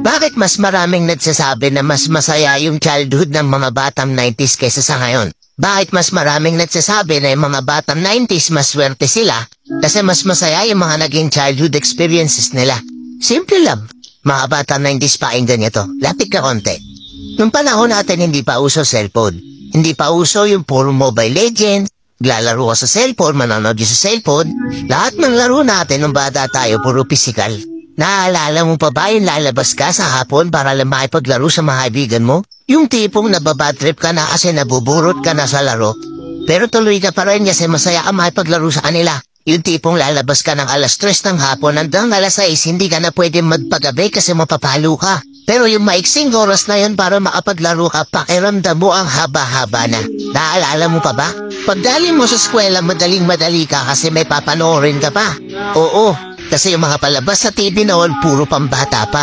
Bakit mas maraming nagsasabi na mas masaya yung childhood ng mga batang 90s kaysa sa ngayon? Bakit mas maraming nagsasabi na yung mga batang 90s mas swerte sila kasi mas masaya yung mga naging childhood experiences nila? Simple lang. Mga batang 90s pakinggan nyo to. Lapit ka konti. Nung panahon natin hindi pa uso cellphone. Hindi pa uso yung puro Mobile Legends. Lalaro ka sa cellphone, manonood sa cellphone. Lahat ng laro natin nung bata tayo puro physical. Naalala mo pa ba yung lalabas ka sa hapon para lang makipaglaro sa mga kaibigan mo? Yung tipong nababadtrip ka na kasi nabuburot ka na sa laro. Pero tuloy ka pa rin kasi masaya ka makipaglaro sa kanila. Yung tipong lalabas ka ng alas 3 ng hapon hanggang alas 6 hindi ka na pwede magpagabi kasi mapapalo ka. Pero yung maiksing oras na yun para makapaglaro ka, pakiramdam mo ang haba-haba na. Naalala mo pa ba? Pagdali mo sa eskwela, madaling-madali ka kasi may papanoorin ka pa. Oo, kasi yung mga palabas sa TV noon, puro pambata pa.